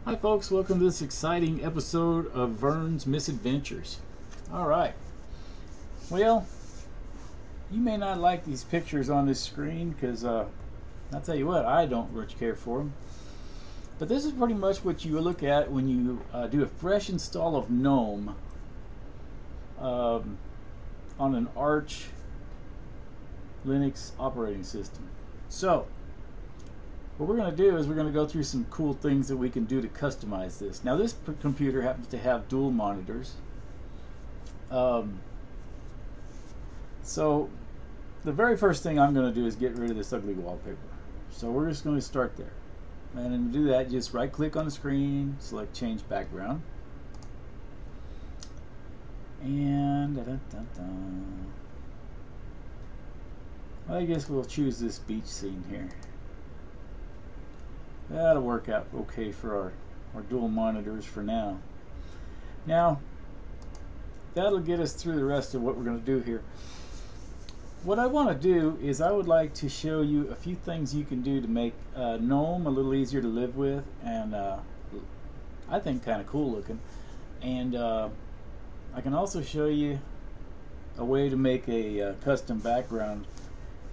Hi folks, welcome to this exciting episode of Verne's Misadventures. Alright, well, you may not like these pictures on this screen because I'll tell you what, I don't much care for them. But this is pretty much what you look at when you do a fresh install of Gnome on an Arch Linux operating system. So, what we're going to do is we're going to go through some cool things that we can do to customize this. Now this computer happens to have dual monitors. So the very first thing I'm going to do is get rid of this ugly wallpaper. So we're just going to start there. And to do that, just right click on the screen, select change background. And I guess we'll choose this beach scene here. That'll work out okay for our dual monitors for now. Now, that'll get us through the rest of what we're going to do here. What I want to do is I would like to show you a few things you can do to make Gnome a little easier to live with, and I think kind of cool looking. And I can also show you a way to make a custom background.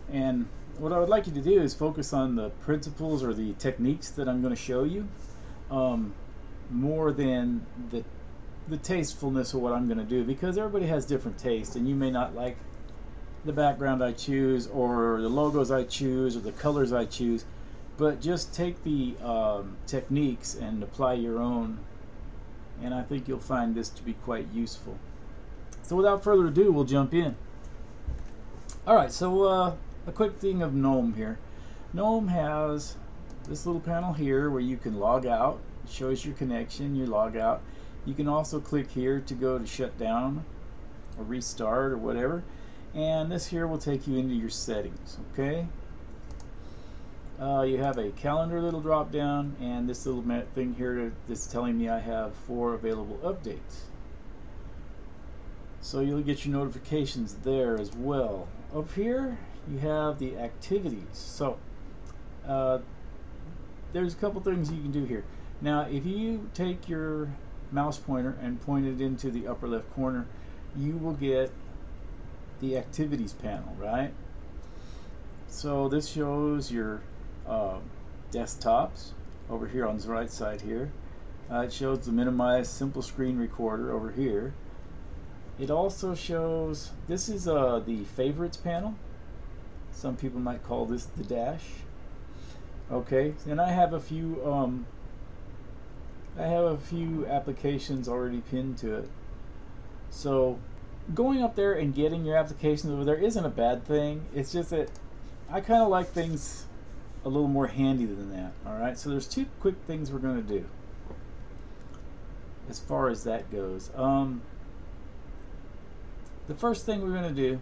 And what I would like you to do is focus on the principles or the techniques that I'm going to show you more than the tastefulness of what I'm going to do, because everybody has different taste and you may not like the background I choose or the logos I choose or the colors I choose, but just take the techniques and apply your own, and I think you'll find this to be quite useful. So without further ado, we'll jump in. Alright, so a quick thing of Gnome here. Gnome has this little panel here where you can log out. It shows your connection, you log out. You can also click here to go to shut down or restart or whatever. And this here will take you into your settings, okay? You have a calendar little drop down, and this little thing here that's telling me I have 4 available updates. So you'll get your notifications there as well. Up here you have the activities. So there's a couple things you can do here. Now if you take your mouse pointer and point it into the upper left corner, you will get the activities panel, right? So this shows your desktops over here on the right side here. It shows the minimize simple screen recorder over here. It also shows, this is the favorites panel. Some people might call this the dash. Okay, and I have a few applications already pinned to it. So going up there and getting your applications over there isn't a bad thing. It's just that I kind of like things a little more handy than that. Alright, so there's 2 quick things we're going to do as far as that goes. The first thing we're going to do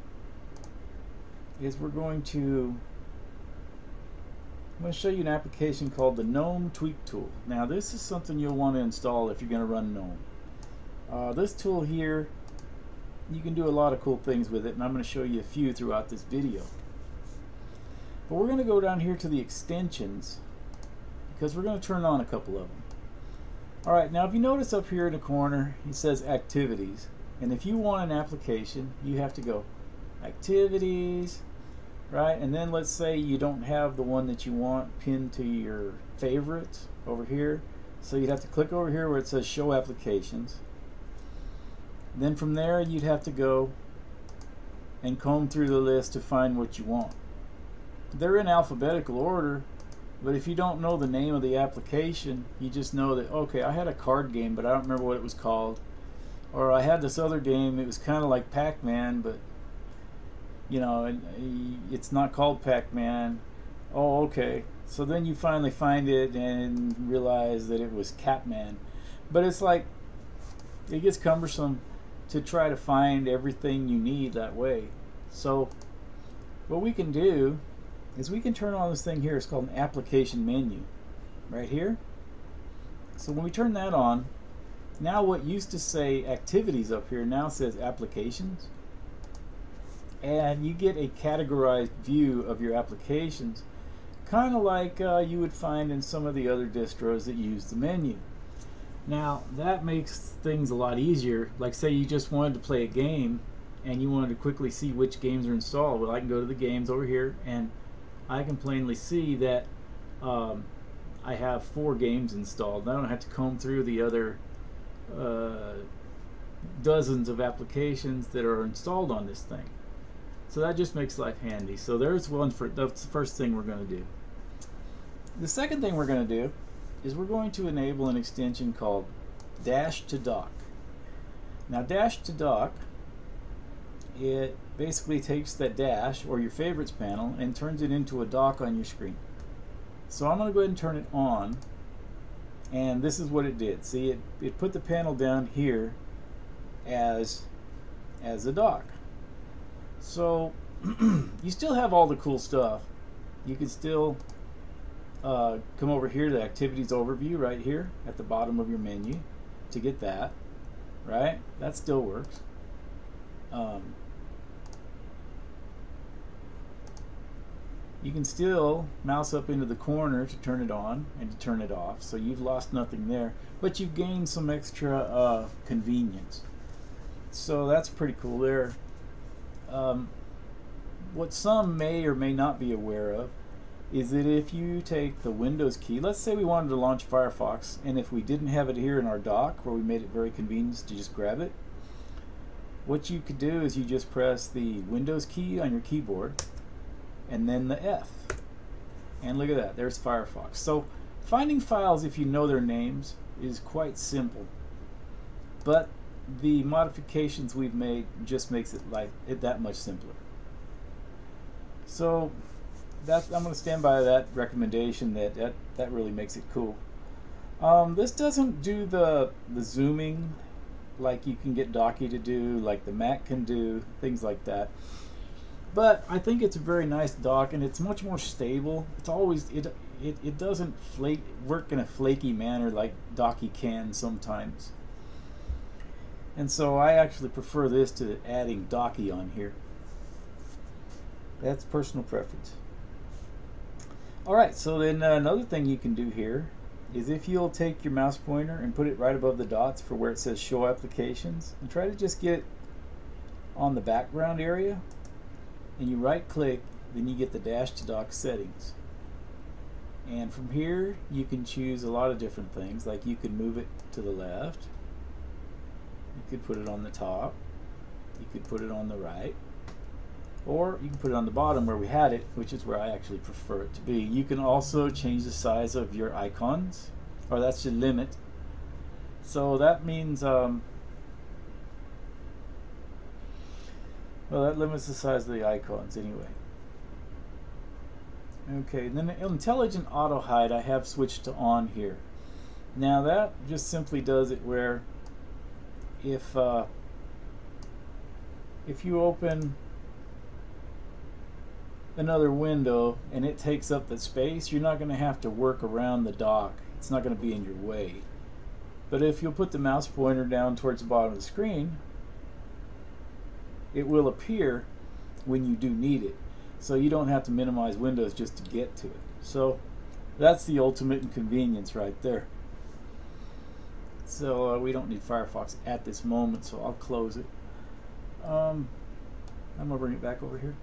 is I'm going to show you an application called the Gnome Tweak Tool. Now this is something you'll want to install if you're going to run Gnome. This tool here, you can do a lot of cool things with it, and I'm going to show you a few throughout this video. But we're going to go down here to the extensions because we're going to turn on a couple of them. Alright, now if you notice up here in the corner it says activities. And if you want an application, you have to go activities, right? And then let's say you don't have the one that you want pinned to your favorites over here. So you'd have to click over here where it says show applications. Then from there you'd have to go and comb through the list to find what you want. They're in alphabetical order, but if you don't know the name of the application, you just know that, okay, I had a card game, but I don't remember what it was called. Or I had this other game, it was kind of like Pac-Man, but you know, it's not called Pac-Man. Oh, okay. So then you finally find it and realize that it was Catman. But it's like, it gets cumbersome to try to find everything you need that way. So what we can do is we can turn on this thing here. It's called an application menu right here. So when we turn that on, now what used to say activities up here now says applications, and you get a categorized view of your applications, kind of like you would find in some of the other distros that use the menu. Now that makes things a lot easier. Like say you just wanted to play a game and you wanted to quickly see which games are installed. Well, I can go to the games over here and I can plainly see that I have 4 games installed. I don't have to comb through the other dozens of applications that are installed on this thing. So that just makes life handy. So there's one for that's the first thing we're going to do. The second thing we're going to do is we're going to enable an extension called Dash to Dock. Now Dash to Dock, it basically takes that dash or your favorites panel and turns it into a dock on your screen. So I'm going to go ahead and turn it on, and this is what it did. See, it put the panel down here as a dock. So you still have all the cool stuff. You can still come over here to the activities overview right here at the bottom of your menu to get that, right? That still works. You can still mouse up into the corner to turn it on and to turn it off, so you've lost nothing there, but you've gained some extra convenience. So that's pretty cool there. What some may or may not be aware of is that if you take the Windows key, let's say we wanted to launch Firefox, and if we didn't have it here in our dock where we made it very convenient to just grab it, what you could do is you just press the Windows key on your keyboard and then the F, and look at that, there's Firefox. So finding files, if you know their names, is quite simple, but the modifications we've made just makes it that much simpler. So I'm going to stand by that recommendation. That really makes it cool. This doesn't do the zooming like you can get Docky to do, like the Mac can do, things like that. But I think it's a very nice dock, and it's much more stable. It's always it doesn't work in a flaky manner like Docky can sometimes. And so I actually prefer this to adding Docky on here. That's personal preference. Alright, so then another thing you can do here is if you'll take your mouse pointer and put it right above the dots for where it says Show Applications, and try to just get it on the background area, and you right click, then you get the Dash to Dock settings. And from here you can choose a lot of different things, like you could move it to the left, you could put it on the top, you could put it on the right, or you can put it on the bottom where we had it, which is where I actually prefer it to be. You can also change the size of your icons, or that's your limit. So that means well, that limits the size of the icons anyway. Okay, and then the intelligent auto hide I have switched to on here. Now that just simply does it where if you open another window and it takes up the space, you're not going to have to work around the dock. It's not going to be in your way. But if you'll put the mouse pointer down towards the bottom of the screen, it will appear when you do need it. So you don't have to minimize windows just to get to it. So that's the ultimate inconvenience right there. So we don't need Firefox at this moment, so I'll close it. I'm going to bring it back over here.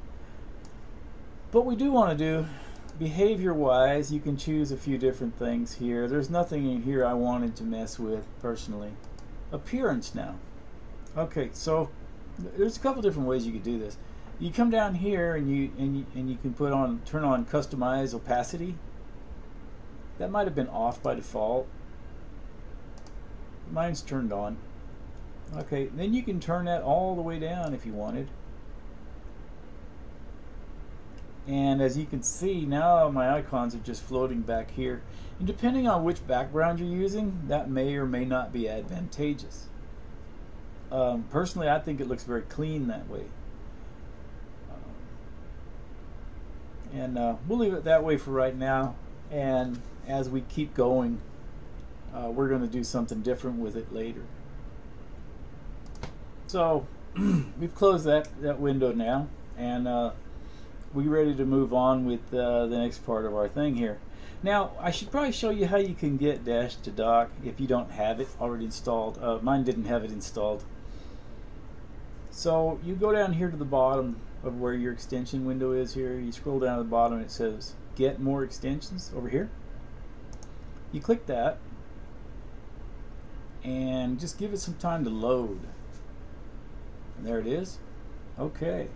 But we do want to do, behavior-wise, you can choose a few different things here. There's nothing in here I wanted to mess with personally. Appearance now. Okay, so there's a couple different ways you could do this. You come down here and you can turn on customize opacity. That might have been off by default. Mine's turned on. Okay, then you can turn that all the way down if you wanted. And as you can see, now my icons are just floating back here. And depending on which background you're using, that may or may not be advantageous. Personally, I think it looks very clean that way. We'll leave it that way for right now. And as we keep going, we're going to do something different with it later. So we've closed that window now, and we're ready to move on with the next part of our thing here. Now, I should probably show you how you can get Dash to Dock if you don't have it already installed. Mine didn't have it installed. So you go down here to the bottom of where your extension window is here. You scroll down to the bottom and it says Get More Extensions over here. You click that and just give it some time to load. And there it is. Okay.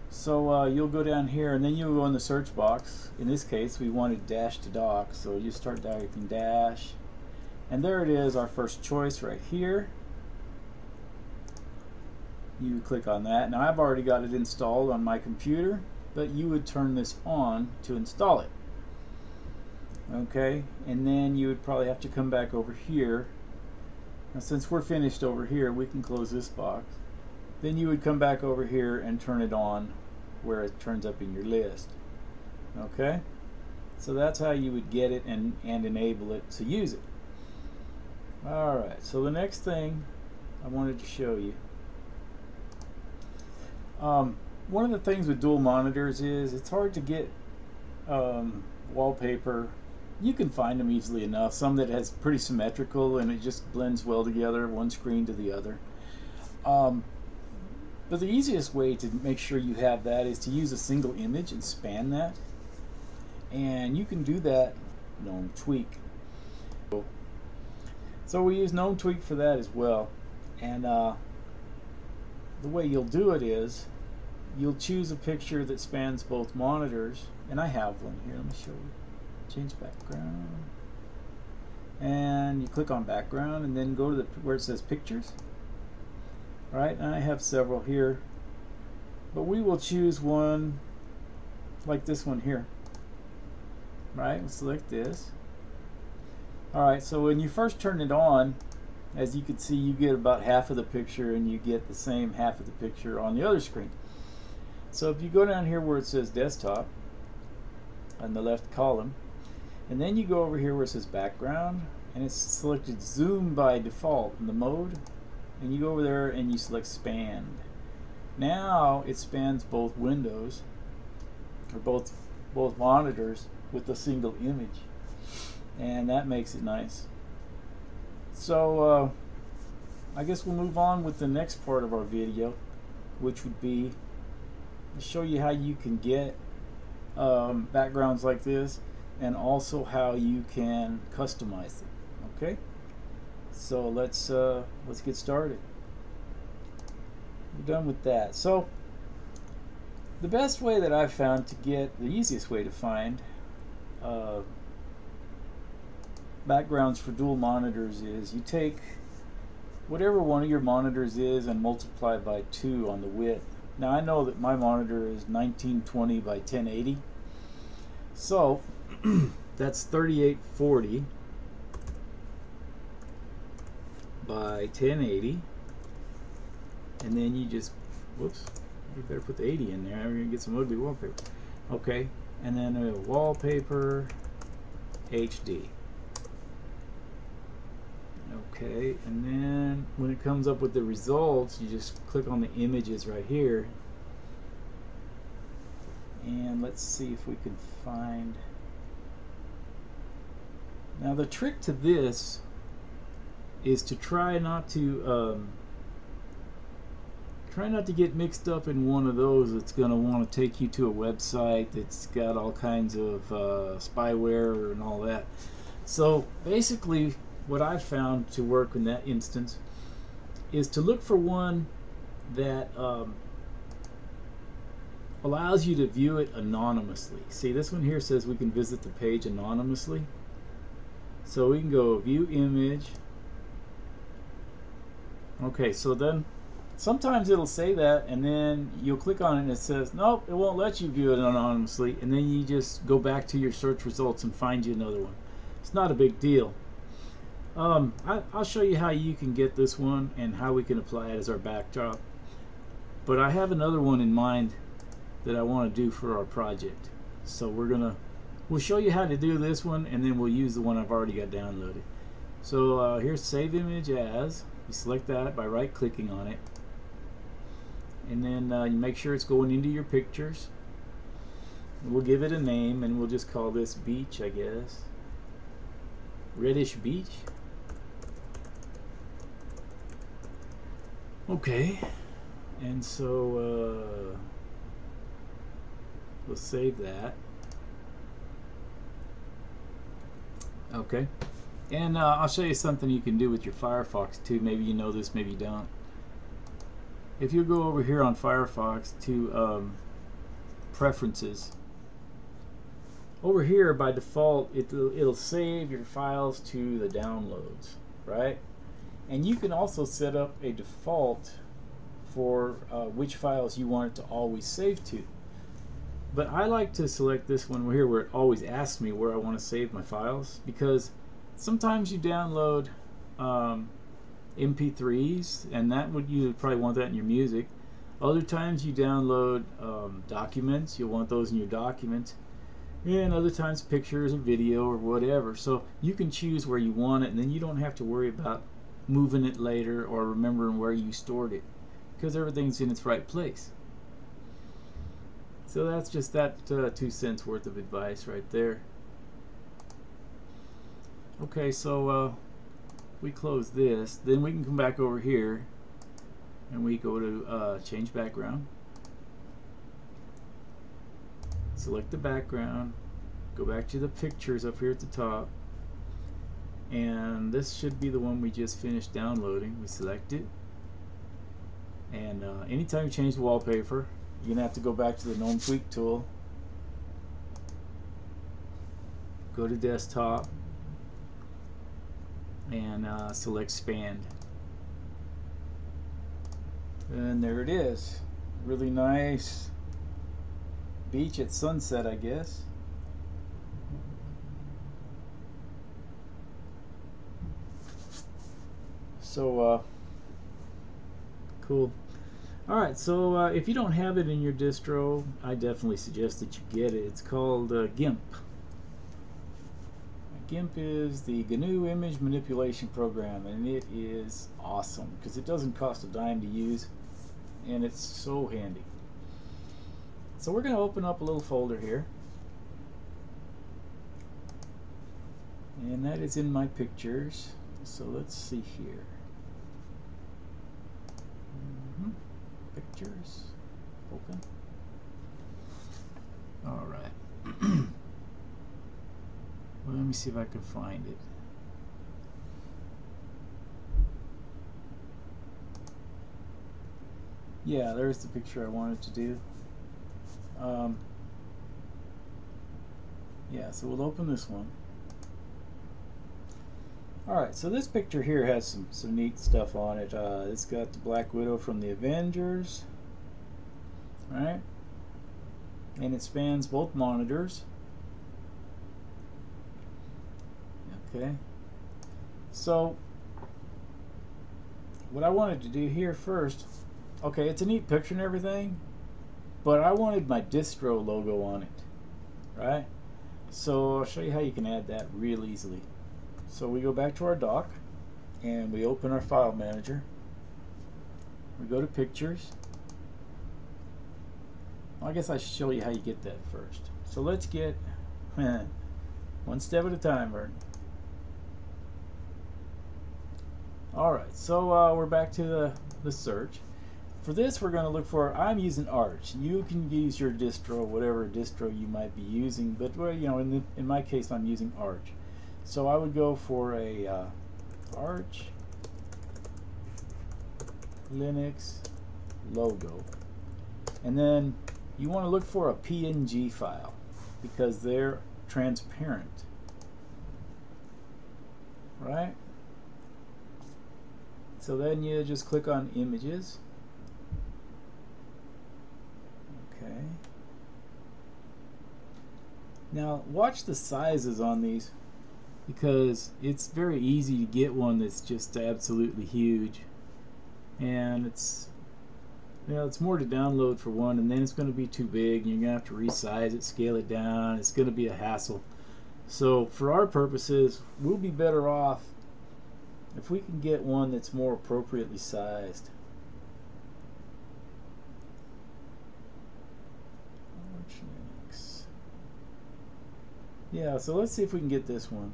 So you'll go down here and then you'll go in the search box. In this case we wanted Dash to Dock, so you start typing Dash, and there it is, our first choice right here. You click on that. Now I've already got it installed on my computer, but you would turn this on to install it. Okay, and then you would probably have to come back over here. Now since we're finished over here, we can close this box. Then you would come back over here and turn it on where it turns up in your list. Okay, so that's how you would get it and enable it to use it. Alright, so the next thing I wanted to show you, one of the things with dual monitors is it's hard to get wallpaper. You can find them easily enough, some that has pretty symmetrical and it just blends well together, one screen to the other. But the easiest way to make sure you have that is to use a single image and span that. And you can do that in Gnome Tweak. So we use Gnome Tweak for that as well. And the way you'll do it is you'll choose a picture that spans both monitors. And I have one here. Let me show you. Change background. And you click on background and then go to where it says pictures. Right, and I have several here, but we will choose one like this one here. Right, we'll select this. Alright, so when you first turn it on, as you can see, you get about half of the picture and you get the same half of the picture on the other screen. So if you go down here where it says desktop on the left column, and then you go over here where it says background, and it's selected zoom by default in the mode, and you go over there and you select span. Now it spans both windows, or both monitors, with a single image, and that makes it nice. So I guess we'll move on with the next part of our video, which would be to show you how you can get backgrounds like this, and also how you can customize them. Okay, so let's get started. We're done with that. So the best way that I've found to get, the easiest way to find backgrounds for dual monitors is you take whatever one of your monitors is and multiply by 2 on the width. Now I know that my monitor is 1920 by 1080, so that's 3840 by 1080, and then you just, whoops, you better put the 80 in there, we're gonna get some ugly wallpaper. Okay, and then a wallpaper HD. Okay, and then when it comes up with the results, you just click on the images right here, and let's see if we can find. Now the trick to this is to try not to get mixed up in one of those that's going to want to take you to a website that's got all kinds of spyware and all that. So basically what I've found to work in that instance is to look for one that allows you to view it anonymously. See, this one here says we can visit the page anonymously. So we can go view image. Okay, so then sometimes it'll say that, and then you'll click on it and it says nope, it won't let you view it anonymously, and then you just go back to your search results and find you another one. It's not a big deal. I'll show you how you can get this one and how we can apply it as our backdrop, but I have another one in mind that I want to do for our project. So we'll show you how to do this one, and then we'll use the one I've already got downloaded. So here's save image as. You select that by right clicking on it, and then you make sure it's going into your pictures, We'll give it a name and we'll just call this beach, I guess. Reddish beach. Okay, and so we'll save that. Okay, and I'll show you something you can do with your Firefox too. Maybe you know this, maybe you don't. If you go over here on Firefox to Preferences, over here by default it'll save your files to the downloads, right? And you can also set up a default for which files you want it to always save to. But I like to select this one here where it always asks me where I want to save my files, because sometimes you download MP3s, and that would you probably want that in your music. Other times you download documents, you'll want those in your documents, and other times pictures or video or whatever. So you can choose where you want it, and then you don't have to worry about moving it later or remembering where you stored it, because everything's in its right place. So that's just that 2 cents worth of advice right there. Okay, so we close this, then we can come back over here and we go to change background, select the background, go back to the pictures up here at the top, and this should be the one we just finished downloading. We select it, and anytime you change the wallpaper, you're gonna have to go back to the Gnome Tweak Tool, go to Desktop, and select Expand, and there it is. Really nice beach at sunset, I guess. So cool. Alright, so if you don't have it in your distro, I definitely suggest that you get it. It's called Gimp. Gimp is the GNU image manipulation program, and it is awesome because it doesn't cost a dime to use, and it's so handy. So we're going to open up a little folder here, and that is in my pictures. So let's see here. Pictures, open. All right. Well, let me see if I can find it. Yeah, there's the picture I wanted to do. Yeah, so we'll open this one. Alright, so this picture here has some neat stuff on it. It's got the Black Widow from the Avengers, right? And it spans both monitors. Okay. So, what I wanted to do here first, okay, it's a neat picture and everything, but I wanted my distro logo on it, right? So I'll show you how you can add that real easily. So we go back to our dock and we open our file manager. We go to pictures. Well, I guess I should show you how you get that first. So let's get one step at a time, Verne. Alright, so we're back to the search. For this we're going to look for, I'm using Arch. You can use your distro, whatever distro you might be using, but well, you know, in my case I'm using Arch. So I would go for a Arch Linux logo, and then you want to look for a PNG file because they're transparent, right? So then you just click on images. Okay. Now watch the sizes on these, because it's very easy to get one that's just absolutely huge, and it's, you know, it's more to download for one, and then it's going to be too big and you're going to have to resize it, scale it down. It's going to be a hassle. So for our purposes, we'll be better off if we can get one that's more appropriately sized. Arch Linux. Yeah, so let's see if we can get this one.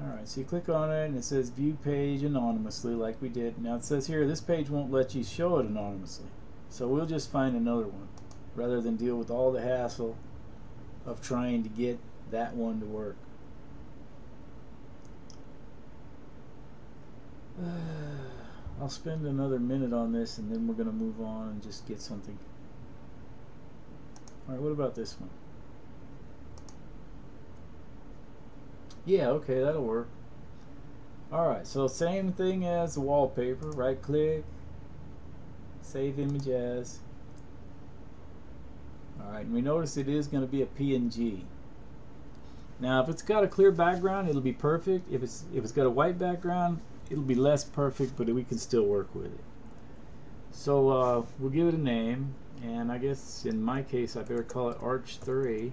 Alright, so you click on it and it says view page anonymously like we did. Now it says here this page won't let you show it anonymously. So we'll just find another one rather than deal with all the hassle of trying to get that one to work. I'll spend another minute on this and then we're going to move on and just get something. Alright, what about this one? Yeah, okay, that'll work. Alright, so same thing as the wallpaper. Right click, save image as. Alright, and we notice it is going to be a PNG. Now if it's got a clear background, it'll be perfect. If it's got a white background, it'll be less perfect, but we can still work with it. So we'll give it a name, and I guess in my case I better call it Arch 3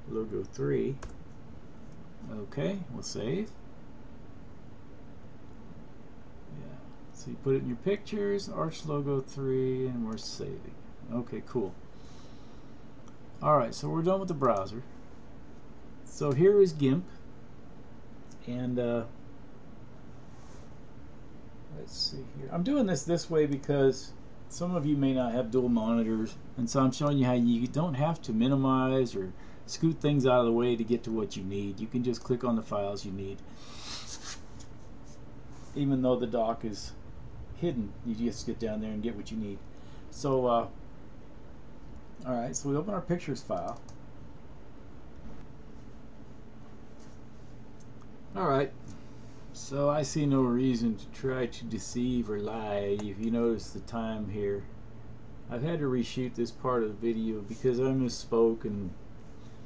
Logo 3. Okay, we'll save. Yeah, so you put it in your pictures, Arch Logo 3, and we're saving. Okay, cool. Alright, so we're done with the browser. So here is Gimp, and let's see here. I'm doing this way because some of you may not have dual monitors, and so I'm showing you how you don't have to minimize or scoot things out of the way to get to what you need. You can just click on the files you need. Even though the dock is hidden, you just get down there and get what you need. So alright, so we open our pictures file. Alright, so I see no reason to try to deceive or lie. If you notice the time here, I've had to reshoot this part of the video because I misspoke and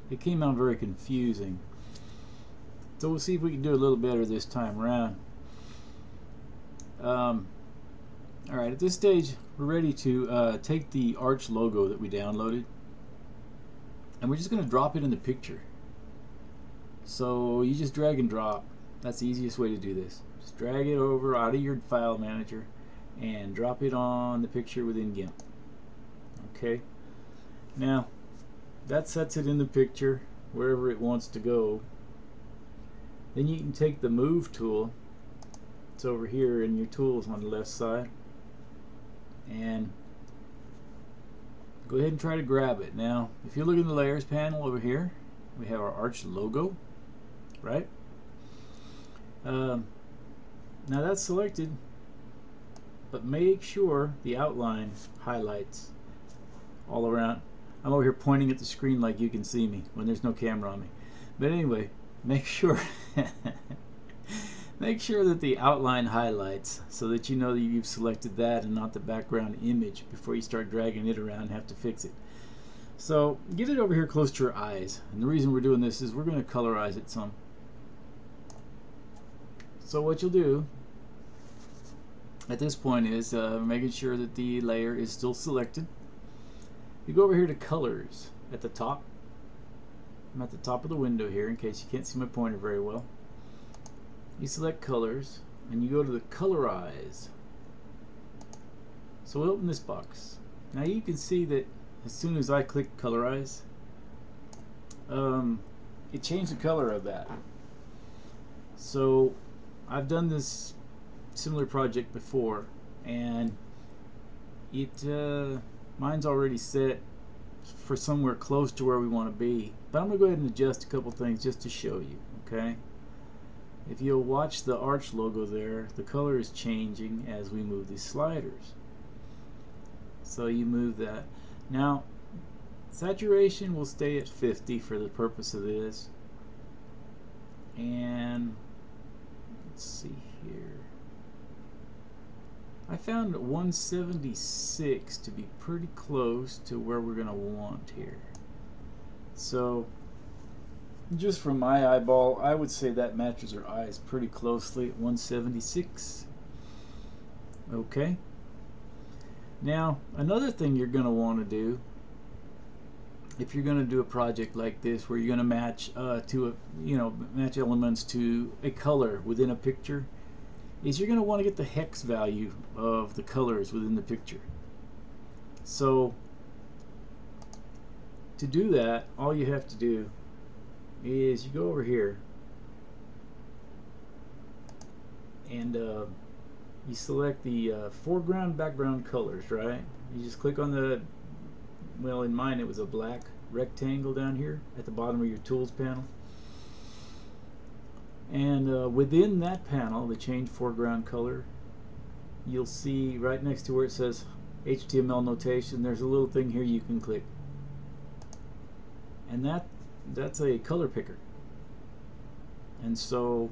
it came out very confusing. So we'll see if we can do a little better this time around. Alright, at this stage we're ready to take the Arch logo that we downloaded and we're just going to drop it in the picture. So you just drag and drop. That's the easiest way to do this. Just drag it over out of your file manager and drop it on the picture within Gimp. Okay, now that sets it in the picture wherever it wants to go. Then you can take the move tool, it's over here in your tools on the left side, and go ahead and try to grab it. Now if you look in the layers panel over here, we have our Arch logo, right? Now that's selected, but make sure the outline highlights all around. I'm over here pointing at the screen like you can see me when there's no camera on me. But anyway, make sure make sure that the outline highlights so that you know that you've selected that and not the background image before you start dragging it around and have to fix it. So get it over here close to your eyes, and the reason we're doing this is we're going to colorize it some. So what you'll do at this point is making sure that the layer is still selected. You go over here to colors at the top. I'm at the top of the window here in case you can't see my pointer very well. You select colors and you go to the colorize. So we'll open this box. Now you can see that as soon as I click colorize, it changed the color of that. So I've done this similar project before, and mine's already set for somewhere close to where we want to be, but I'm going to go ahead and adjust a couple things just to show you. Okay, if you'll watch the Arch logo there, the color is changing as we move these sliders. So you move that. Now saturation will stay at 50 for the purpose of this, and let's see here, I found 176 to be pretty close to where we're going to want here. So just from my eyeball, I would say that matches our eyes pretty closely at 176. Okay, now another thing you're going to want to do if you're going to do a project like this where you're going to match match elements to a color within a picture, is you're going to want to get the hex value of the colors within the picture. So to do that, all you have to do is you go over here and you select the foreground background colors, right? You just click on the, well, in mine it was a black rectangle down here at the bottom of your tools panel, and within that panel, the change foreground color, you'll see right next to where it says HTML notation, there's a little thing here you can click, and that's a color picker. And so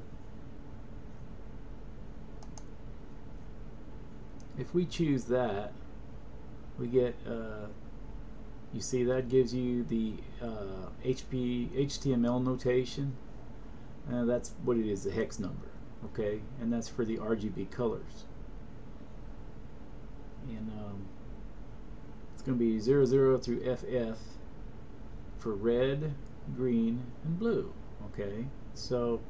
if we choose that, we get you see that gives you the HTML notation. That's what it is, the hex number, okay, and that's for the RGB colors. And it's going to be 00 through FF for red, green, and blue. Okay, so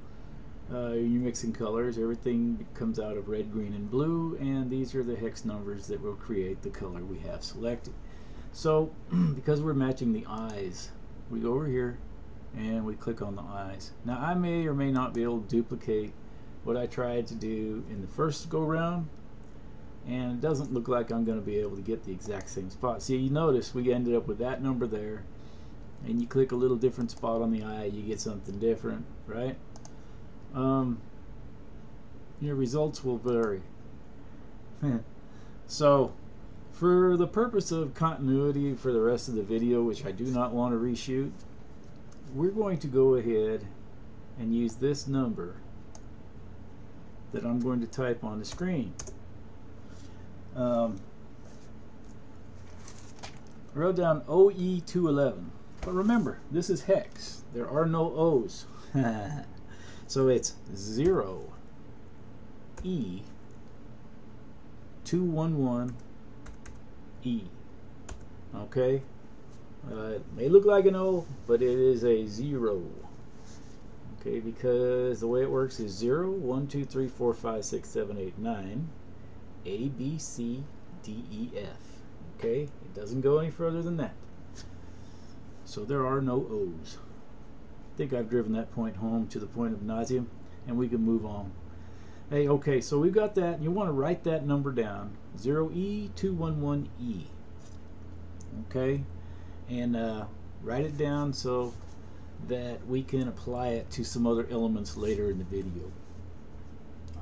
you're mixing colors, everything comes out of red, green, and blue, and these are the hex numbers that will create the color we have selected. So because we're matching the eyes, we go over here and we click on the eyes. Now I may or may not be able to duplicate what I tried to do in the first go round, and it doesn't look like I'm going to be able to get the exact same spot. See, you notice we ended up with that number there, and you click a little different spot on the eye, you get something different, right? Your results will vary. So for the purpose of continuity for the rest of the video, which I do not want to reshoot, we're going to go ahead and use this number that I'm going to type on the screen. I wrote down OE211, but remember, this is hex. There are no O's. So it's 0E211E. Okay? It may look like an O, but it is a 0. Okay, because the way it works is 0, 1, 2, 3, 4, 5, 6, 7, 8, 9, A, B, C, D, E, F. Okay? It doesn't go any further than that. So there are no O's. I think I've driven that point home to the point of nauseam, and we can move on. Hey, okay, so we've got that. You want to write that number down, 0E211E. Okay? And write it down so that we can apply it to some other elements later in the video.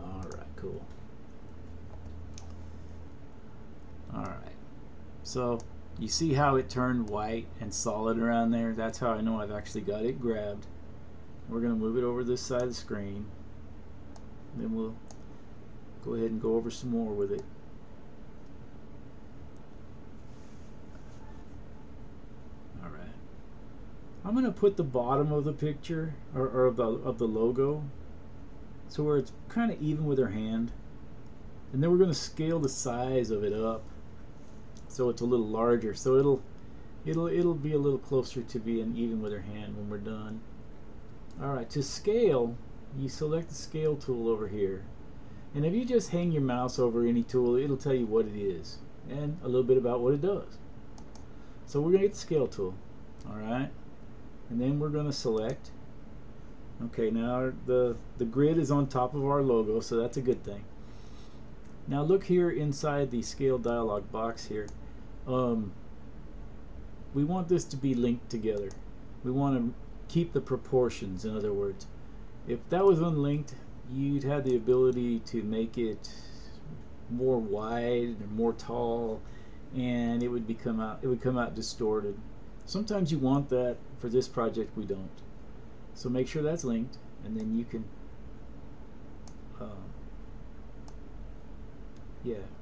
Alright, cool. Alright, so you see how it turned white and solid around there? That's how I know I've actually got it grabbed. We're going to move it over this side of the screen. Then we'll go ahead and go over some more with it. Alright. I'm going to put the bottom of the picture, or of the logo, so where it's kind of even with her hand. And then we're going to scale the size of it up so it's a little larger, so it'll be a little closer to being even with her hand when we're done. Alright, to scale, you select the scale tool over here, and if you just hang your mouse over any tool, it'll tell you what it is and a little bit about what it does. So we're going to get the scale tool. Alright, and then we're going to select. Okay, now the grid is on top of our logo, so that's a good thing. Now look here inside the scale dialog box here. We want this to be linked together. We want to keep the proportions, in other words. If that was unlinked, you'd have the ability to make it more wide and more tall, and it would come out distorted. Sometimes you want that. For this project we don't. So make sure that's linked, and then you can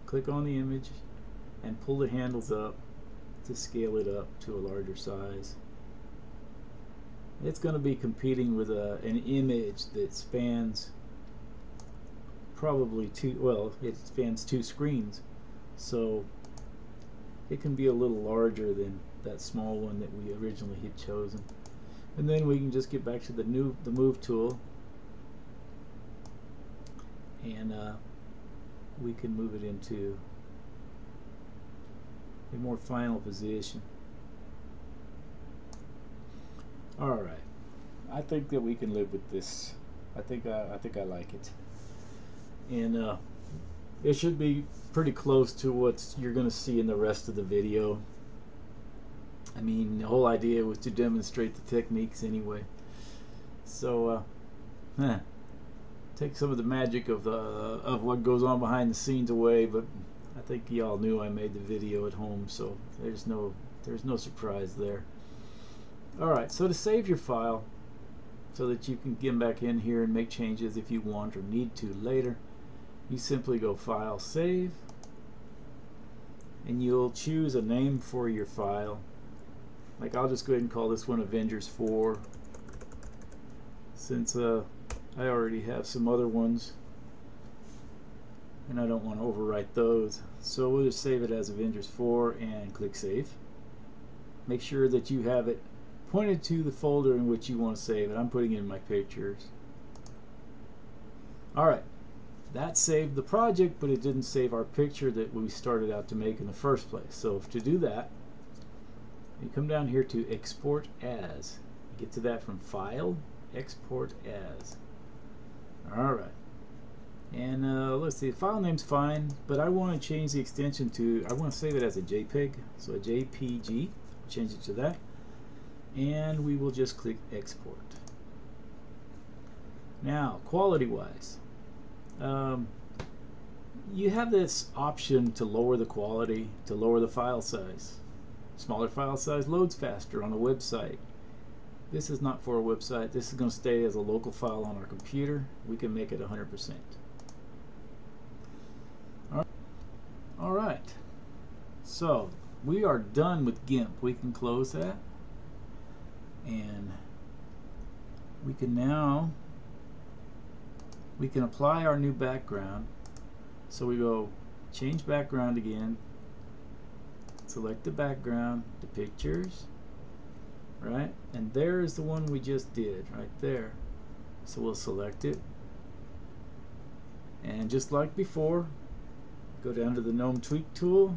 click on the image and pull the handles up to scale it up to a larger size. It's going to be competing with an image that spans probably it spans 2 screens, so it can be a little larger than that small one that we originally had chosen. And then we can just get back to the move tool, and we can move it into a more final position. All right, I think that we can live with this. I think I like it, and it should be pretty close to what you're going to see in the rest of the video. I mean, the whole idea was to demonstrate the techniques anyway. So, take some of the magic of what goes on behind the scenes away. But I think y'all knew I made the video at home, so there's no surprise there. All right, so to save your file, so that you can get back in here and make changes if you want or need to later, you simply go File, Save, and you'll choose a name for your file. Like, I'll just go ahead and call this one Avengers 4, since I already have some other ones and I don't want to overwrite those. So we'll just save it as Avengers 4 and click Save. Make sure that you have it pointed to the folder in which you want to save it. I'm putting in my pictures. Alright, that saved the project, but it didn't save our picture that we started out to make in the first place. So to do that, you come down here to Export As. You get to that from File, Export As. Alright, and let's see, the file name's fine, but I want to change the extension to, I want to save it as a JPEG, so a JPG. Change it to that, and we will just click Export. Now, quality wise, you have this option to lower the quality, to lower the file size. Smaller file size loads faster on a website. This is not for a website. This is going to stay as a local file on our computer. We can make it 100%. All right, so we are done with Gimp. We can close that, and we can now apply our new background. So we go change background again, select the background, the pictures, right, and there is the one we just did right there. So we'll select it, and just like before, go down to the Gnome Tweak Tool,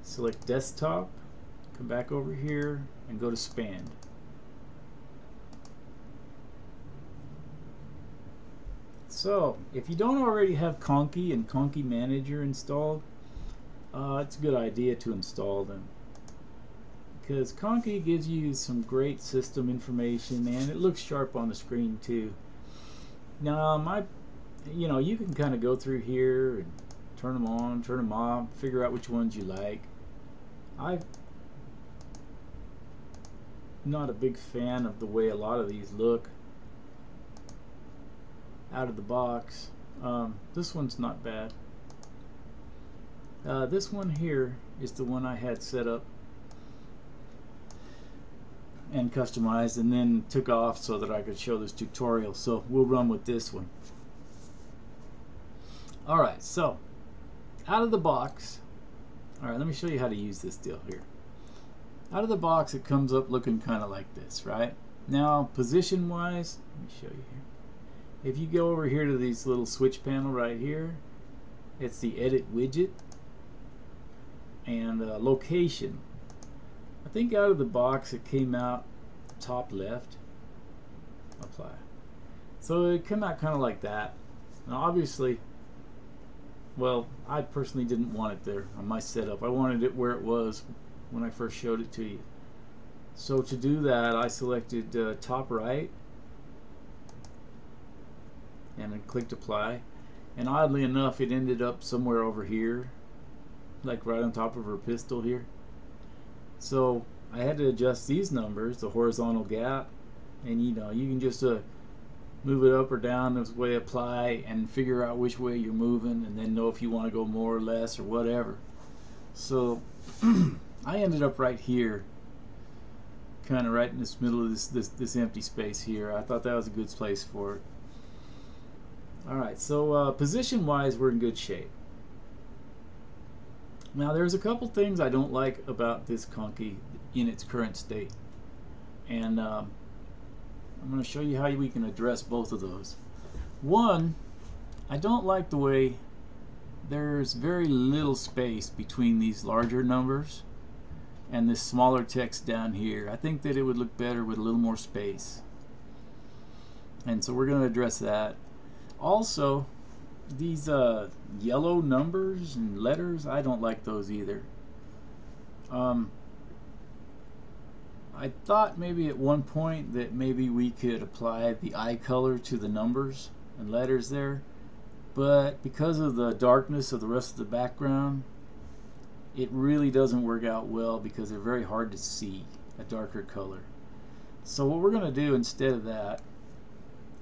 select Desktop, come back over here and go to Expand. So if you don't already have Conky and Conky Manager installed, it's a good idea to install them, because Conky gives you some great system information and it looks sharp on the screen too. Now you can kind of go through here and turn them on, turn them off, figure out which ones you like. I'm not a big fan of the way a lot of these look out of the box. This one's not bad. This one here is the one I had set up and customized and then took off so that I could show this tutorial, so we'll run with this one. Alright, so out of the box, alright, let me show you how to use this deal here. Out of the box it comes up looking kind of like this, right? Now position wise, let me show you here. If you go over here to these little switch panel right here, it's the edit widget and location. I think out of the box it came out top left. Apply. So it came out kind of like that. Now obviously, well, I personally didn't want it there on my setup. I wanted it where it was when I first showed it to you. So to do that, I selected top right and then clicked apply, and oddly enough it ended up somewhere over here, like right on top of her pistol here. So I had to adjust these numbers, the horizontal gap, and you can just move it up or down this way, apply, and figure out which way you're moving, and then know if you want to go more or less or whatever. So I ended up right here, kind of right in this middle of this empty space here. I thought that was a good place for it. Alright, so position wise we're in good shape. Now there's a couple things I don't like about this Conky in its current state, and I'm going to show you how we can address both of those. One, I don't like the way there's very little space between these larger numbers and this smaller text down here. I think that it would look better with a little more space. And so we're going to address that. Also, these yellow numbers and letters, I don't like those either. I thought maybe at one point that maybe we could apply the eye color to the numbers and letters there, but because of the darkness of the rest of the background, it really doesn't work out well because they're very hard to see a darker color. So what we're going to do instead of that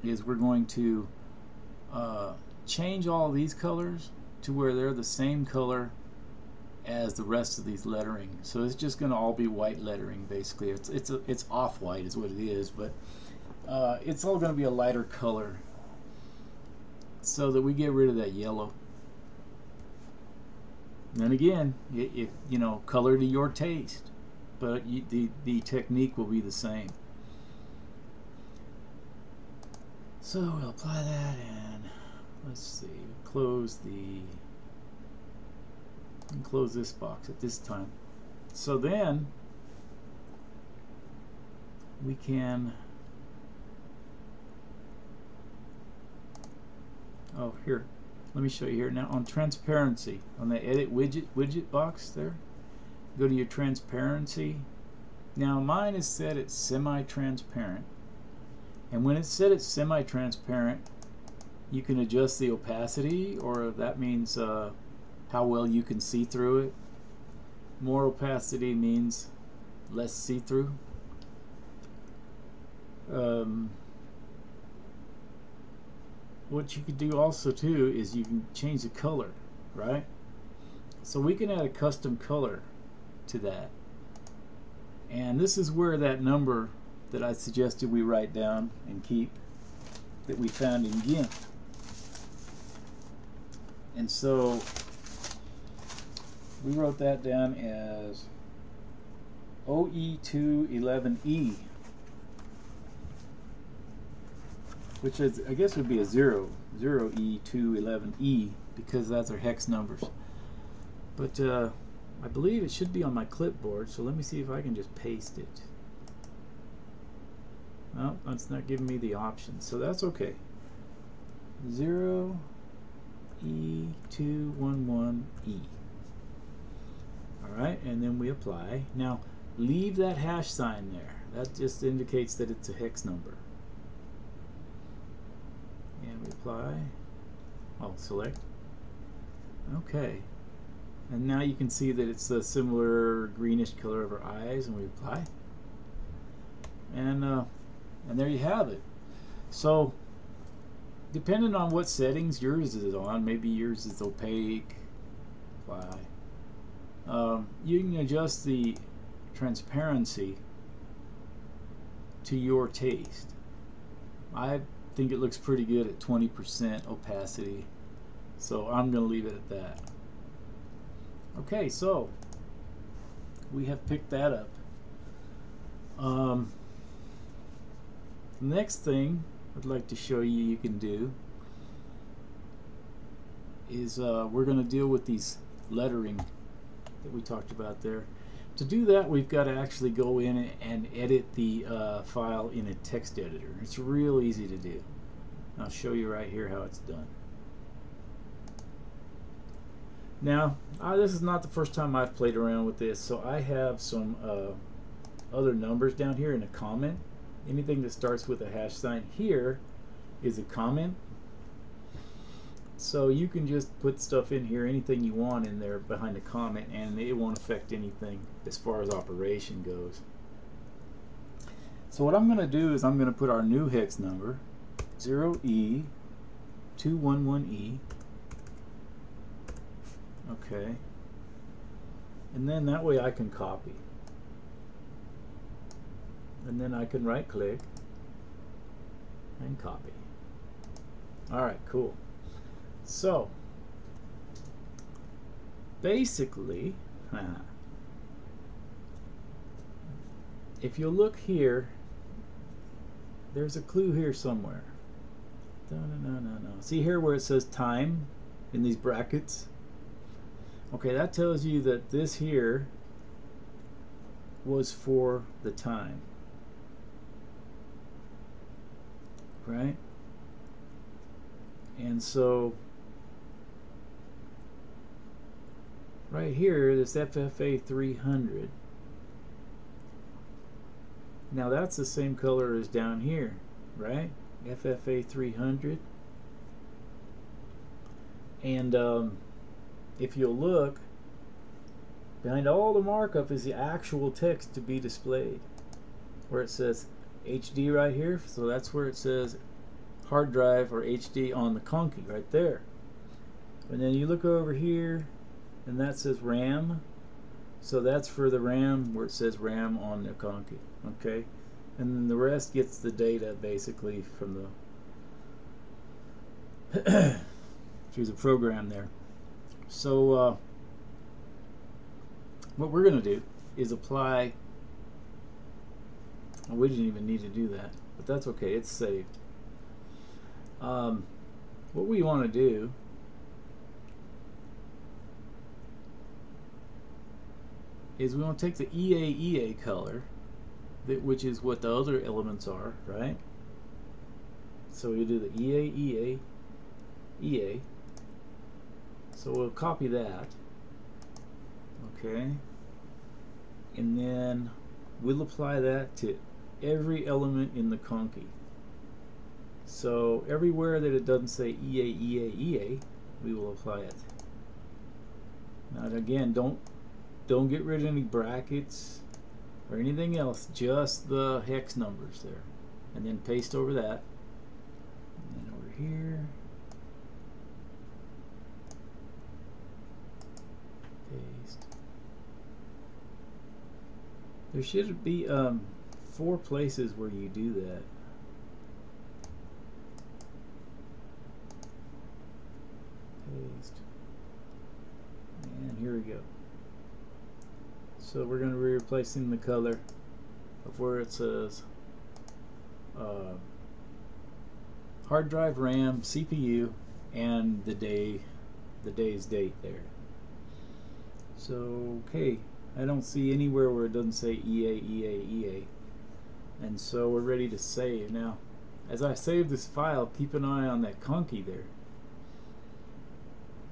is we're going to change all these colors to where they're the same color as the rest of these lettering. So it's just going to all be white lettering basically. It's off-white is what it is, but it's all going to be a lighter color so that we get rid of that yellow. And then again, if you know, color to your taste, but the technique will be the same. So we'll apply that, and let's see, close this box at this time. So then we can, oh, here, let me show you here now on transparency, on the edit widget box there, go to your transparency. Now mine is set at semi-transparent, and when it's set at semi-transparent, you can adjust the opacity, or that means how well you can see through it. More opacity means less see-through. What you could do also too is you can change the color, right? So we can add a custom color to that. And this is where that number that I suggested we write down and keep, that we found in Gimp. And so we wrote that down as OE211E, which is, I guess would be a 0E211E, because that's our hex numbers. But I believe it should be on my clipboard, so let me see if I can just paste it. No, that's not giving me the option, so that's okay. 0E211E. Alright, and then we apply. Now, leave that hash sign there. That just indicates that it's a hex number. And we apply. I'll select. Okay. And now you can see that it's a similar greenish color of our eyes, and we apply. And there you have it. So, depending on what settings yours is on, maybe yours is opaque, apply. You can adjust the transparency to your taste. I think it looks pretty good at 20% opacity, so I'm going to leave it at that. Okay, so we have picked that up. The next thing I'd like to show you can do is we're going to deal with these lettering that we talked about there. To do that, we've got to actually go in and edit the file in a text editor. It's real easy to do. I'll show you right here how it's done. Now, this is not the first time I've played around with this, so I have some other numbers down here in a comment. Anything that starts with a hash sign here is a comment. So you can just put stuff in here, anything you want in there behind a comment, and it won't affect anything as far as operation goes. So what I'm going to do is I'm going to put our new hex number, 0E211E. Okay. And then that way I can copy. And then I can right click and copy. Alright, cool. So basically, if you look here, there's a clue here somewhere. See here where it says time in these brackets? Okay, that tells you that this here was for the time, right? And so right here, this FFA 300, now that's the same color as down here, right? FFA 300. And if you'll look, behind all the markup is the actual text to be displayed, where it says HD right here. So that's where it says hard drive or HD on the Conky right there. And then you look over here and that says RAM. So that's for the RAM, where it says RAM on the Conky. Okay, and then the rest gets the data basically from the through the program there. So what we're going to do is apply. Well, we didn't even need to do that, but that's okay. It's saved. What we want to do is we want to take the EA color, which is what the other elements are, right? So we do the EA. So we'll copy that, okay, and then we'll apply that to every element in the Conky. So everywhere that it doesn't say EA, we will apply it. Now again, don't get rid of any brackets or anything else, just the hex numbers there, and then paste over that, and then over here, paste. There should be 4 places where you do that. Paste, and here we go. So we're going to be replacing the color of where it says hard drive, RAM, CPU, and the day's date there. So okay, I don't see anywhere where it doesn't say EA, and so we're ready to save. Now, as I save this file, keep an eye on that Conky there,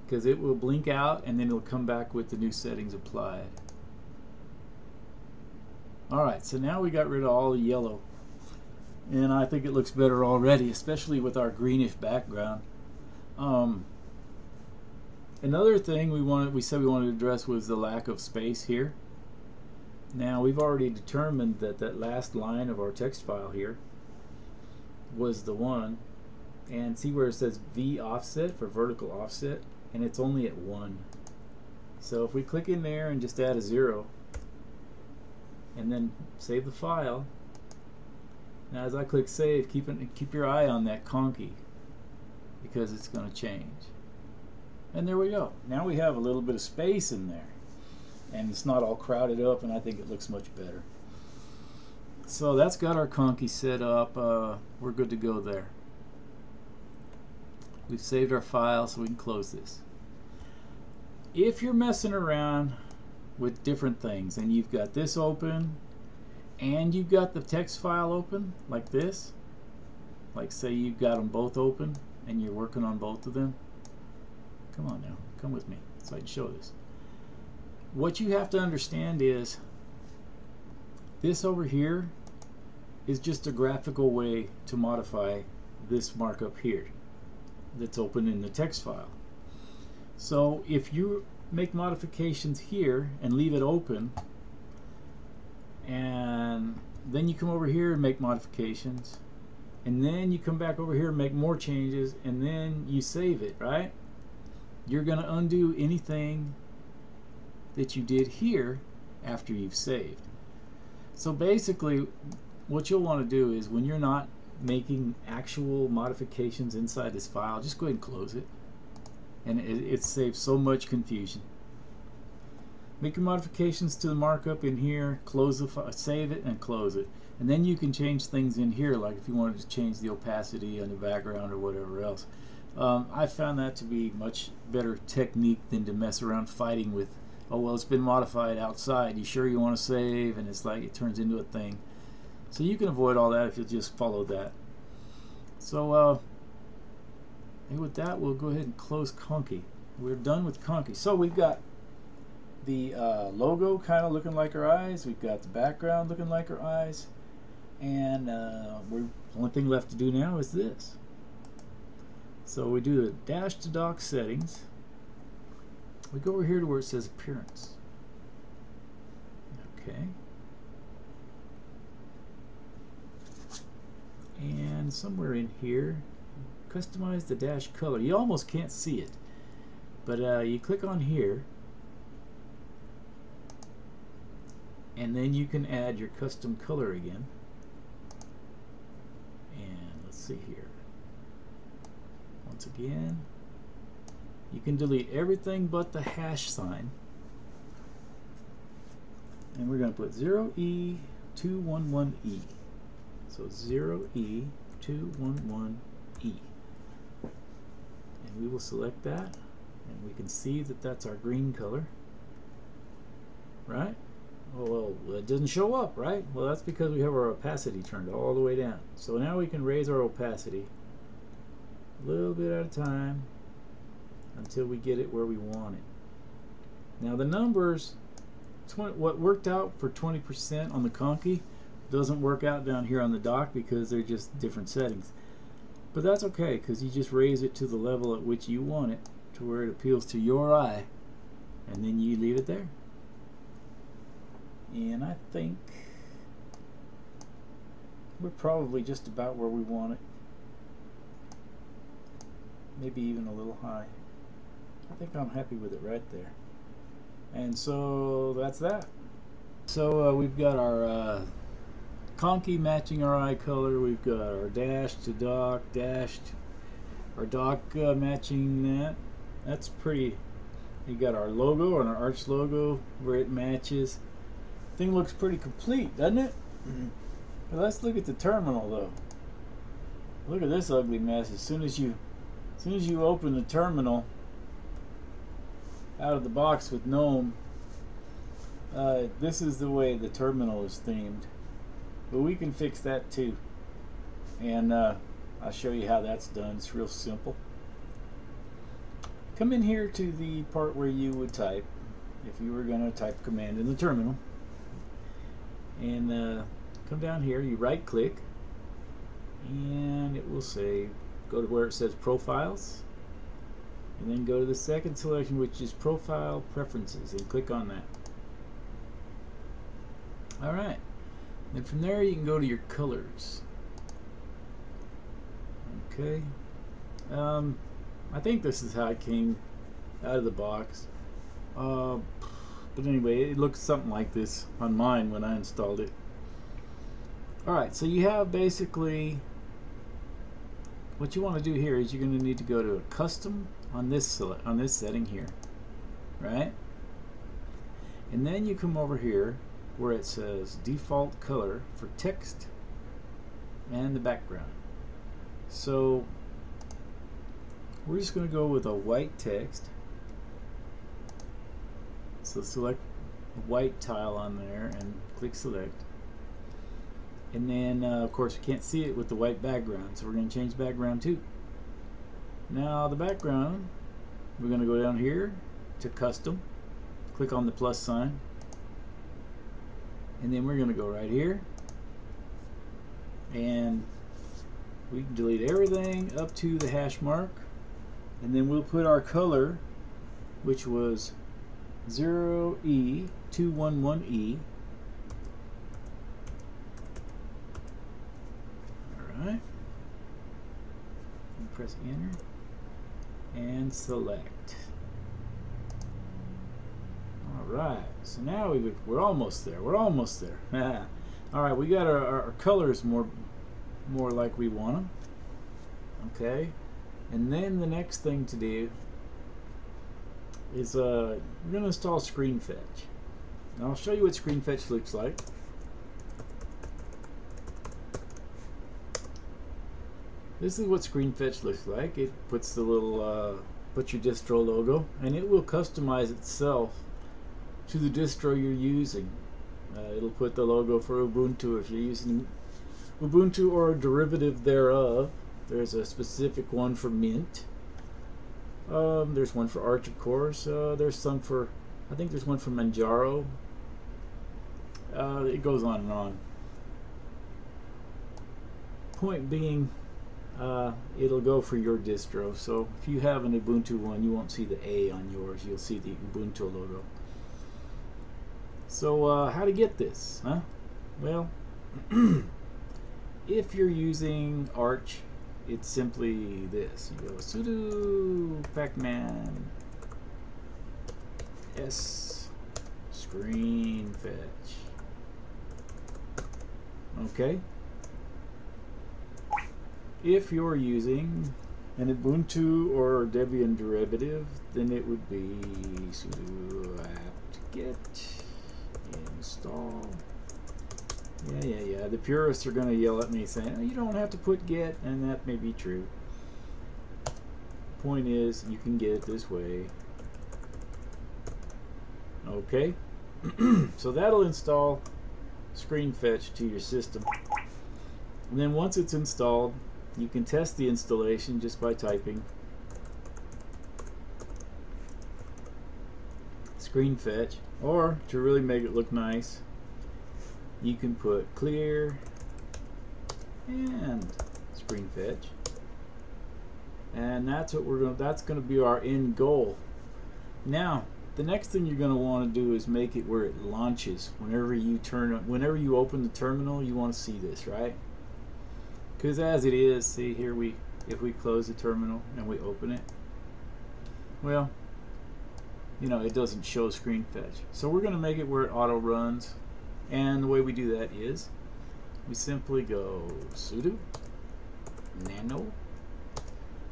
because it will blink out and then it'll come back with the new settings applied. Alright, so now we got rid of all the yellow, and I think it looks better already, especially with our greenish background. Another thing we said we wanted to address was the lack of space here. Now we've already determined that that last line of our text file here was the one, and see where it says V offset for vertical offset, and it's only at 1. So if we click in there and just add a 0 and then save the file, now as I click save, keep your eye on that Conky, because it's going to change. And there we go. Now we have a little bit of space in there, and it's not all crowded up, and I think it looks much better. So that's got our Conky set up. We're good to go there. We've saved our file, so we can close this. If you're messing around with different things and you've got this open and you've got the text file open like this, like say you've got them both open and you're working on both of them, come on now, come with me so I can show this. What you have to understand is this over here is just a graphical way to modify this markup here that's open in the text file. So if you make modifications here and leave it open, and then you come over here and make modifications, and then you come back over here and make more changes, and then you save it, right? You're going to undo anything that you did here after you've saved. So basically what you'll want to do is, when you're not making actual modifications inside this file, just go ahead and close it, and it saves so much confusion. Make your modifications to the markup in here, close the file, save it, and close it, and then you can change things in here, like if you wanted to change the opacity on the background or whatever else. I found that to be much better technique than to mess around fighting with oh well, it's been modified outside, you sure you want to save, and it's like it turns into a thing. So you can avoid all that if you just follow that. So and with that, we'll go ahead and close Conky. We're done with Conky. So we've got the logo kind of looking like our eyes, we've got the background looking like our eyes, and the only thing left to do now is this. So we do the dash to dock settings. We go over here to where it says appearance. Okay. And somewhere in here, customize the dash color. You almost can't see it, but you click on here, and then you can add your custom color again. And let's see here. Once again, you can delete everything but the hash sign, and we're going to put 0E211E. So 0E211E, and we will select that, and we can see that that's our green color, right? Oh, well, it doesn't show up, right? Well, that's because we have our opacity turned all the way down. So now we can raise our opacity a little bit at a time until we get it where we want it. Now the numbers, what worked out for 20% on the Conky doesn't work out down here on the dock because they're just different settings. But that's okay, because you just raise it to the level at which you want it, to where it appeals to your eye, and then you leave it there. And I think we're probably just about where we want it. Maybe even a little high. I think I'm happy with it right there. And so that's that. So we've got our Conky matching our eye color. We've got our dash to dock, our dock matching that. That's pretty. You got our logo and our arch logo where it matches. Thing looks pretty complete, doesn't it? Well, let's look at the terminal though. Look at this ugly mess. As soon as you open the terminal out of the box with Gnome, this is the way the terminal is themed. But we can fix that too, and I'll show you how that's done. It's real simple. Come in here to the part where you would type if you were going to type a command in the terminal, and come down here, you right click, and it will say go to where it says profiles, and then go to the second selection, which is profile preferences, and click on that. Alright. Then from there you can go to your colors. Okay. I think this is how it came out of the box. But anyway, it looks something like this on mine when I installed it. Alright, so you have basically what you want to do here is you're going to need to go to a custom on this setting here, right? And then you come over here where it says default color for text and the background. So we're just going to go with a white text. So select a white tile on there and click select. And then of course you can't see it with the white background, so we're going to change background too. Now the background, we're going to go down here to custom, click on the plus sign, and then we're going to go right here, and we can delete everything up to the hash mark, and then we'll put our color, which was 0E211E. Alright, press enter and select. Alright, so now we're almost there. We're almost there. Alright, we got our colors more like we want them. Okay, and then the next thing to do is we're going to install Screenfetch. Now I'll show you what Screenfetch looks like. This is what Screenfetch looks like. It puts the little puts your distro logo, and it will customize itself to the distro you're using. It'll put the logo for Ubuntu if you're using Ubuntu or a derivative thereof. There's a specific one for Mint. There's one for Arch, of course. There's some for, I think there's one for Manjaro. It goes on and on. Point being, it'll go for your distro. So if you have an Ubuntu one, you won't see the A on yours. You'll see the Ubuntu logo. So how to get this, huh? Well, if you're using Arch, it's simply this. You go sudo pacman s screenfetch. Okay. If you're using an Ubuntu or Debian derivative, then it would be sudo apt-get install. Yeah. The purists are going to yell at me saying, oh, you don't have to put get, and that may be true. Point is, you can get it this way. Okay. So that'll install Screenfetch to your system. And then once it's installed, you can test the installation just by typing Screenfetch, or to really make it look nice, you can put clear and Screenfetch, and that's what that's going to be our end goal. Now, the next thing you're going to want to do is make it where it launches. Whenever you open the terminal, you want to see this, right? Because as it is, see here, if we close the terminal and we open it, well, you know, it doesn't show Screenfetch. So we're going to make it where it auto runs, and the way we do that is we simply go sudo nano.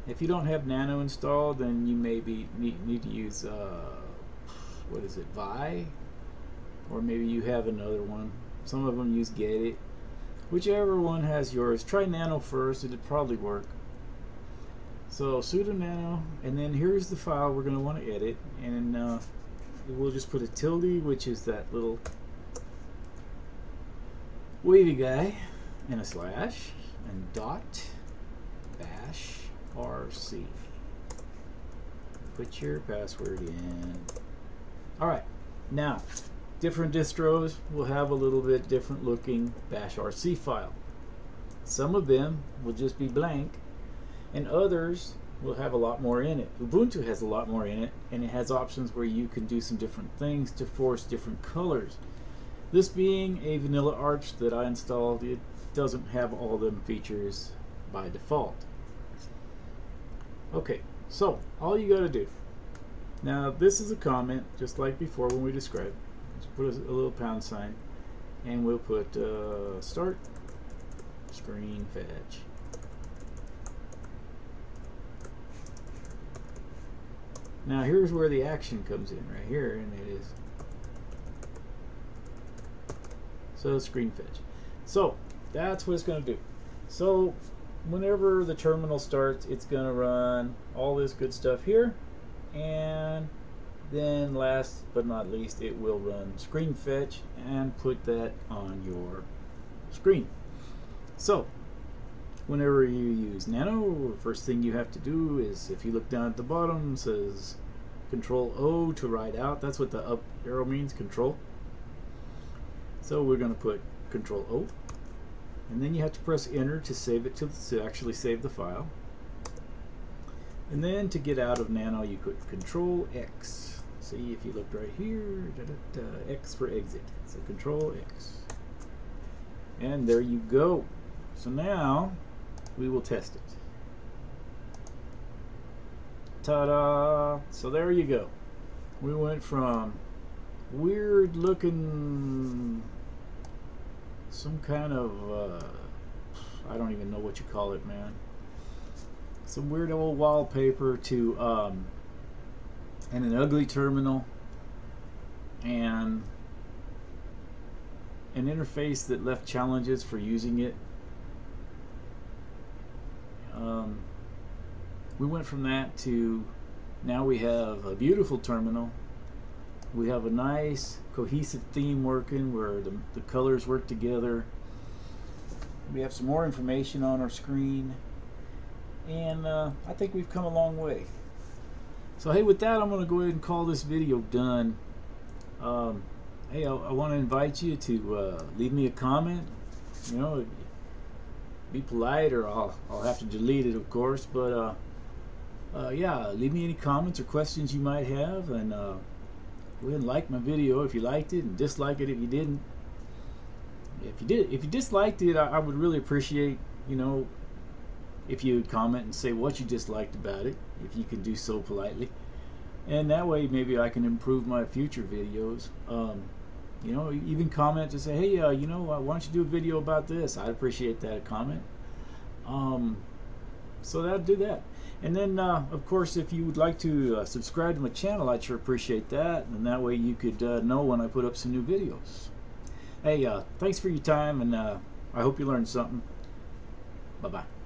If you don't have nano installed, then you maybe need to use what is it, Vi, or maybe you have another one. Some of them use Gedit. Whichever one has yours, try nano first. It'd probably work. So sudo nano, and then here's the file we're going to want to edit, and we'll just put a tilde, which is that little wavy guy, and a slash, and dot bash rc. Put your password in. Alright, now different distros will have a little bit different looking bash rc file. Some of them will just be blank, and others will have a lot more in it. Ubuntu has a lot more in it, and it has options where you can do some different things to force different colors. This being a vanilla Arch that I installed, it doesn't have all them features by default. Okay, so all you got to do, now this is a comment just like before when we described. Just put a little pound sign, and we'll put start Screenfetch. Now here's where the action comes in, right here, and it is so Screenfetch. So that's what it's going to do. So whenever the terminal starts, it's going to run all this good stuff here, and then last but not least, it will run Screenfetch and put that on your screen. So whenever you use nano, the first thing you have to do is, if you look down at the bottom, it says Control O to write out. That's what the up arrow means, control. So we're going to put Control O, and then you have to press enter to save it to actually save the file. And then to get out of nano, you put Control X. See, if you look right here, X for exit. So Control X. And there you go. So now we will test it. Ta-da! So there you go. We went from weird looking, some kind of, I don't even know what you call it, man. Some weird old wallpaper to and an ugly terminal and an interface that left challenges for using it. We went from that to now we have a beautiful terminal We have a nice cohesive theme working where the colors work together. We have some more information on our screen, and I think we've come a long way. So hey, with that, I'm going to go ahead and call this video done. Hey, I want to invite you to leave me a comment. You know, be polite, or I'll have to delete it, of course. But yeah, leave me any comments or questions you might have, and go ahead and like my video if you liked it, and dislike it if you didn't. If you disliked it, I would really appreciate, you know, if you would comment and say what you disliked about it, if you can do so politely, and that way maybe I can improve my future videos. You know, even comment to say, hey, you know, why don't you do a video about this? I'd appreciate that comment. So that'd do that. And then of course, if you would like to subscribe to my channel, I'd sure appreciate that, and that way you could know when I put up some new videos. Hey, thanks for your time, and I hope you learned something. Bye-bye.